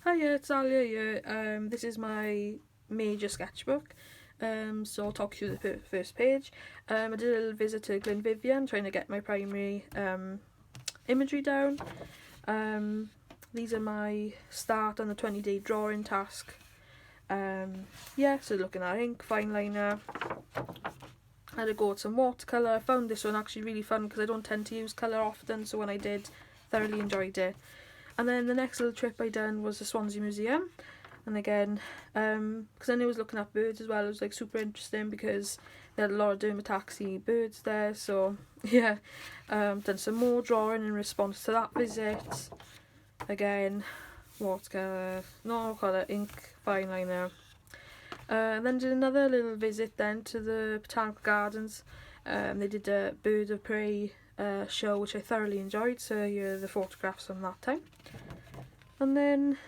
Hiya, it's Alia here. This is my major sketchbook. So I'll talk you through the first page. I did a little visit to Glenvivian, trying to get my primary imagery down. These are my start on the 20-day drawing task. So looking at ink, fine liner. I had to go with some watercolour. I found this one actually really fun because I don't tend to use colour often, so when I did, thoroughly enjoyed it. And then the next little trip I done was the Swansea Museum, and again, because then I was looking at birds as well, it was like super interesting because they had a lot of dermataxi birds there. So yeah, done some more drawing in response to that visit. Again, watercolour, no colour, ink, fine liner. Then did another little visit then to the Botanical Gardens. They did a bird of prey show, which I thoroughly enjoyed, so here are the photographs from that time. And then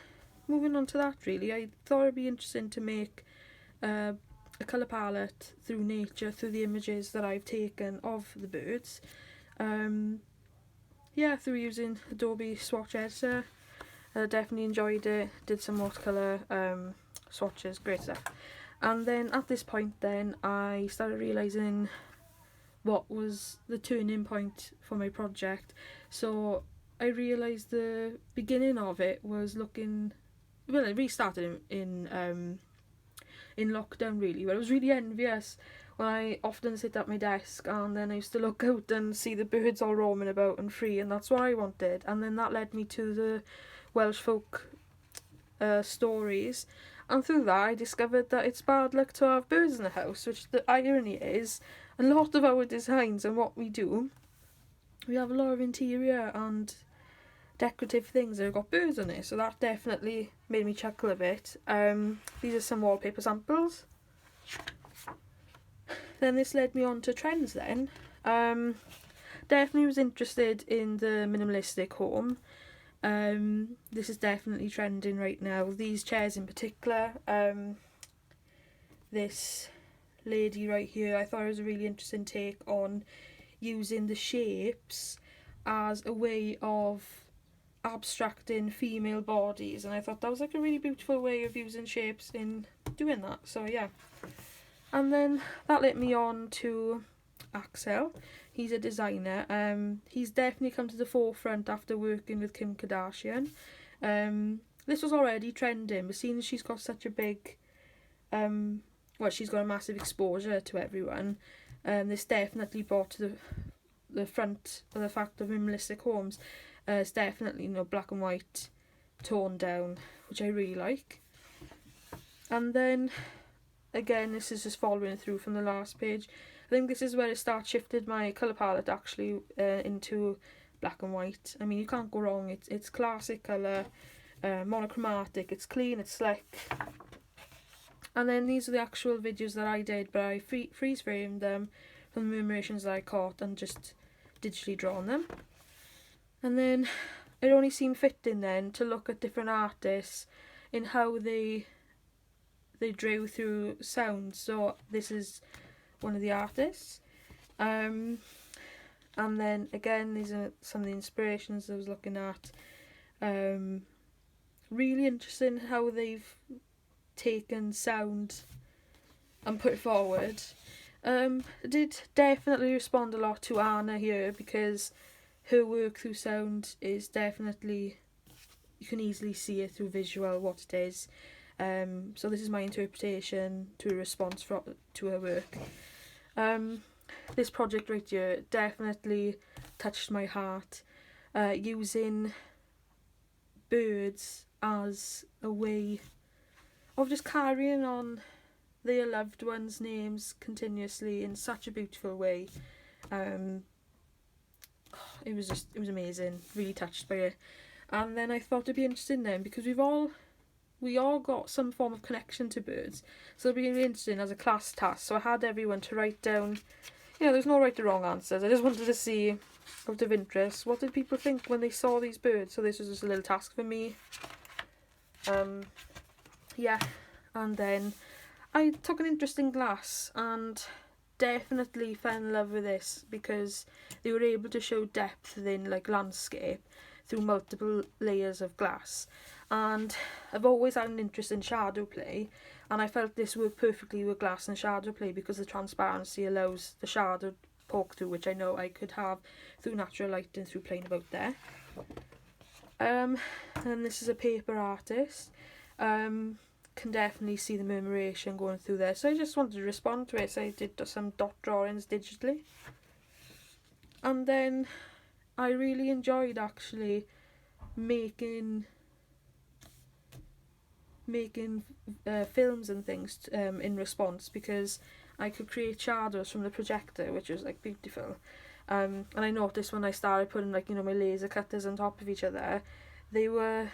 moving on to that, really, I thought it'd be interesting to make a colour palette through nature, through the images that I've taken of the birds. Through using Adobe Swatch Editor. Definitely enjoyed it, did some watercolour swatches, great stuff. And then at this point then I started realising what was the turning point for my project. So I realised the beginning of it was looking, well, it restarted in lockdown really, where I was really envious when I often sit at my desk and then I used to look out and see the birds all roaming about and free, and that's what I wanted. And then that led me to the Welsh folk stories, and through that I discovered that it's bad luck to have birds in the house, which the irony is a lot of our designs and what we do, we have a lot of interior and decorative things that have got birds on it, so that definitely made me chuckle a bit. These are some wallpaper samples. Then this led me on to trends then. Definitely was interested in the minimalistic home. This is definitely trending right now. These chairs in particular. This lady right here, I thought it was a really interesting take on using the shapes as a way of abstracting female bodies, and I thought that was like a really beautiful way of using shapes in doing that. So yeah. And then that led me on to Axel. He's a designer. He's definitely come to the forefront after working with Kim Kardashian. This was already trending, but seeing as she's got such a big, she's got a massive exposure to everyone, this definitely brought to the front of the fact of minimalistic homes. It's definitely, black and white, toned down, which I really like. And then again, this is just following through from the last page. I think this is where it starts shifted my colour palette actually into black and white. I mean, you can't go wrong. It's classic colour, monochromatic, it's clean, it's slick. And then these are the actual videos that I did, but I freeze framed them from the memorations that I caught and just digitally drawn them. And then it only seemed fitting then to look at different artists in how they drew through sound. So this is one of the artists. And then again, these are some of the inspirations I was looking at. Really interesting how they've taken sound and put it forward. I did definitely respond a lot to Anna here because her work through sound is definitely, you can easily see it through visual what it is. So this is my interpretation to a response to her work. This project right here definitely touched my heart. Using birds as a way of just carrying on their loved ones' names continuously in such a beautiful way. It was amazing, really touched by it. And then I thought it'd be interesting then, because we all got some form of connection to birds, so it'd be really interesting as a class task. So I had everyone to write down, there's no right or wrong answers. I just wanted to see, out of interest, what did people think when they saw these birds. So this was just a little task for me. And then I took an interest in glass and definitely fell in love with this because they were able to show depth within like landscape through multiple layers of glass. and I've always had an interest in shadow play, and I felt this worked perfectly with glass and shadow play because the transparency allows the shadow poke through, which I know I could have through natural lighting through playing about there. And this is a paper artist. Can definitely see the murmuration going through there, so I just wanted to respond to it, so I did some dot drawings digitally. And then I really enjoyed actually making films and things in response, because I could create shadows from the projector, which was like beautiful. And I noticed when I started putting like, you know, my laser cutters on top of each other, they were,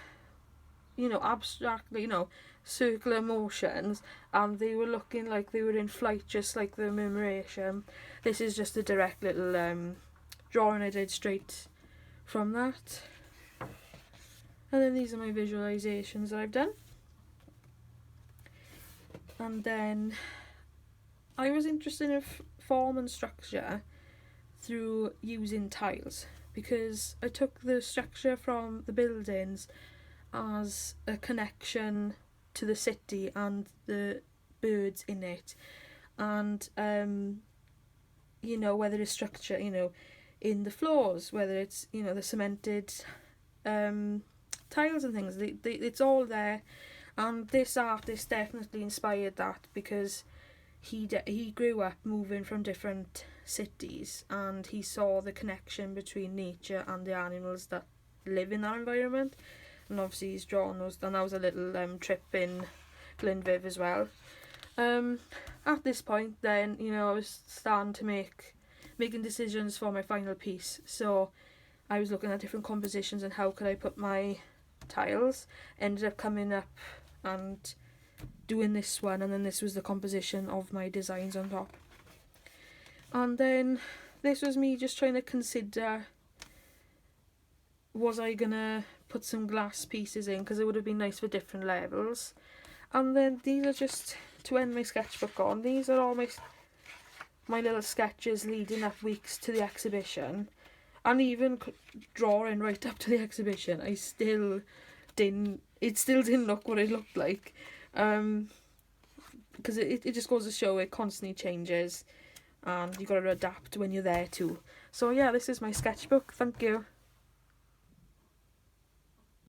you know, abstract, you know, circular motions, and they were looking like they were in flight, just like the murmuration. This is just a direct little drawing I did straight from that. And then these are my visualizations that I've done. And then I was interested in form and structure through using tiles, because I took the structure from the buildings as a connection to the city and the birds in it, and you know, whether it's structure, you know, in the floors, whether it's, you know, the cemented tiles and things, it's all there. And this artist definitely inspired that, because he grew up moving from different cities, and he saw the connection between nature and the animals that live in that environment. And obviously he's drawn those, and that was a little trip in Glenviv as well. At this point then, you know, I was starting to making decisions for my final piece, so I was looking at different compositions and how could I put my tiles. Ended up coming up and doing this one, and then this was the composition of my designs on top. And then this was me just trying to consider, was I gonna put some glass pieces in, because it would have been nice for different levels. And then these are just to end my sketchbook on. These are all my little sketches leading up weeks to the exhibition, and even drawing right up to the exhibition, it still didn't look what it looked like, because it just goes to show it constantly changes, and you got to adapt when you're there too. So yeah, this is my sketchbook. Thank you.